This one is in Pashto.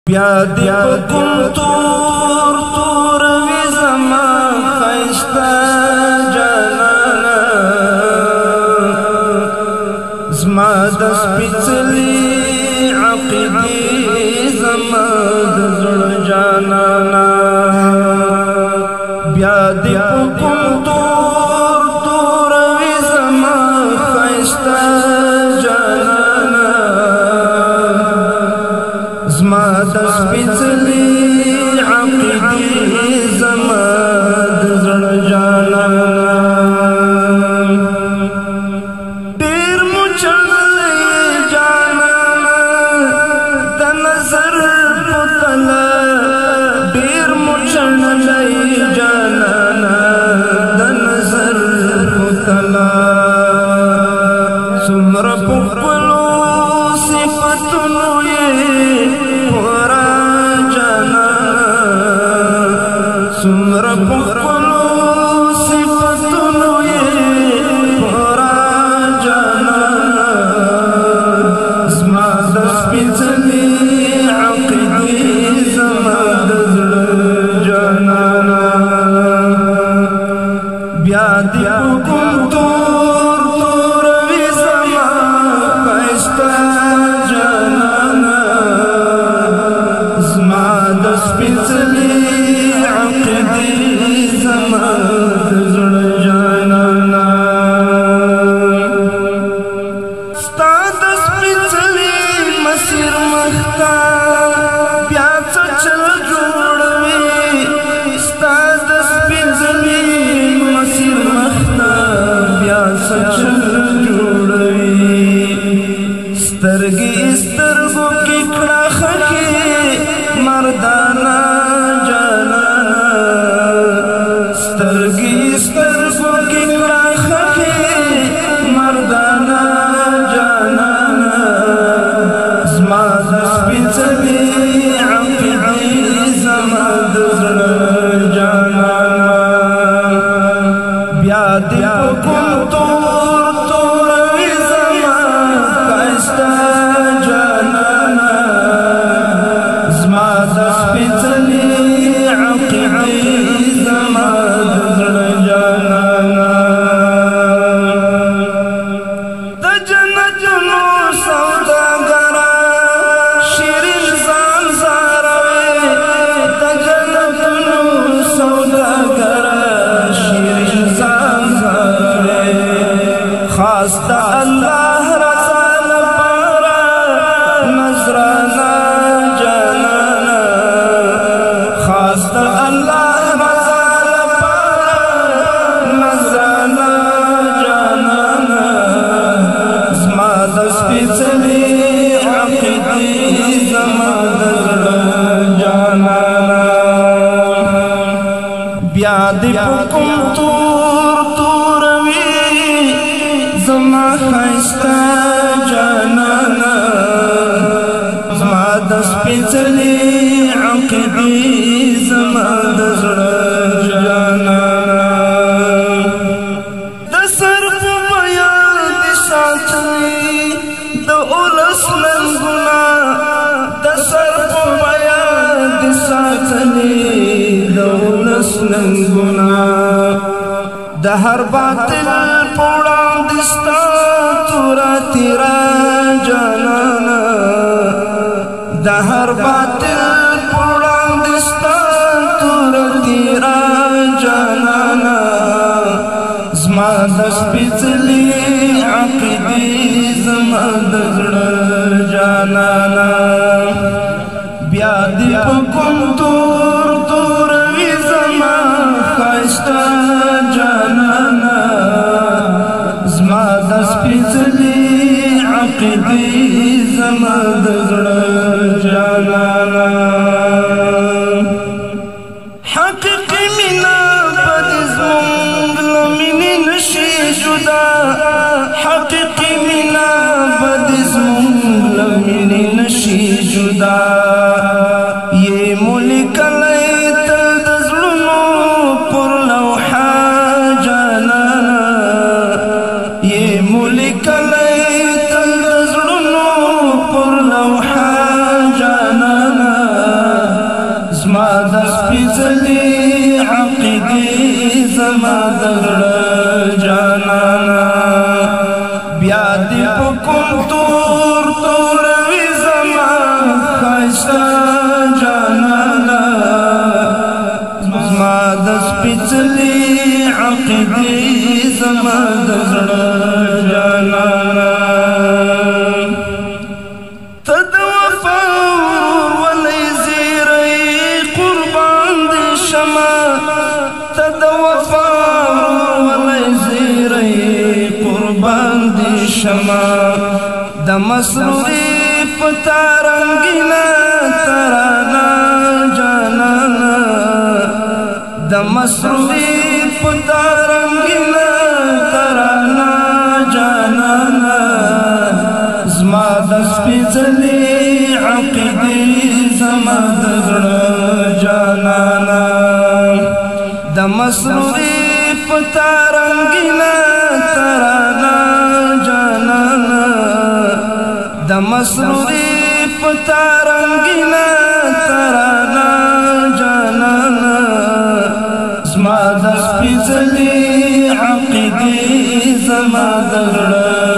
بیا دی پکم تور تور وی زما خیستا جانانا زما دس پیچلی عقیدی زما دزر جانانا بیا دی پکم تور تور وی زما خیستا جانانا زما دس پیچلی عقیدی زما دزر جانانا دیر مچلی جانانا د نظر پتلا دیر مچلی جانانا د نظر پتلا سمر پپلو صفتنو سمر پخلو صفتنو پورا جانانا زما دس پیچلی عقیدی زما دزر جانانا بیا دی پکم تور تور وی زما خیستا جانانا زما دس پیچلی زما دزر جانانا ستا دس پیچلی مسیر مختا بیا چل جوڑوی ستا دس پیچلی مسیر مختا بیا چل جوڑوی سترگی سترگو کی کڑا خکی مردانا سترگی سترگو کی کڑاخی مردانا جانانا زما دس پیچلی عقیدی زما دزر جانانا بیا دی پکم تور تور وی زما خیستا جانانا زما دس پیچلی عقیدی زما دزر جانانا د جنتونو سوداګرا شیرین ځان زاروي د جنتونو سوداګرا شیرین ځان زاروي خاص د الله رضا لپاره نظرانا جانانا خاص د الله دس پیچلی عقیدی زما دزر جانانا بیا دی پکم تور تور وی زما خیستا جانانا زما دس پیچلی عقیدی زما دزر جانانا ننگنا د هر باطل پوڑان دستا تورا تیرا جانانا د هر باطل پوڑان دستا تورا تیرا جانانا زما دس پیچلی عقیدی زما دزر جانانا بیا دی پکم تور تور وی زما خیستا جانانا زما دس پیچلی عقیدی زما دزر جانانا حقیقی مینا بد زمونگ لمینی نشی جدا حقیقی مینا بد زمونگ لمینی نشی جدا یہ ملک لئی تل دزلنو پر لوحا جانانا یہ ملک لئی تل دزلنو پر لوحا جانانا د سپېڅلې عقیدې زما د زړه جانانا بیا دې په کوم تور توروي زما ښایسته جانانا زما د سپېڅلې عقیدې زما د زړه جانانا شما د مسروري پتا رنگینا ترانا جانانا د مسروري پتا رنگینا ترانا جانانا زما د سپېڅلې عقیدې زما د زړه جانانا د مسروري پتا رنگینا ترانا د مسروري پتا رنگینا ترانا جانانا زما د سپېڅلې عقیدې زما د زړه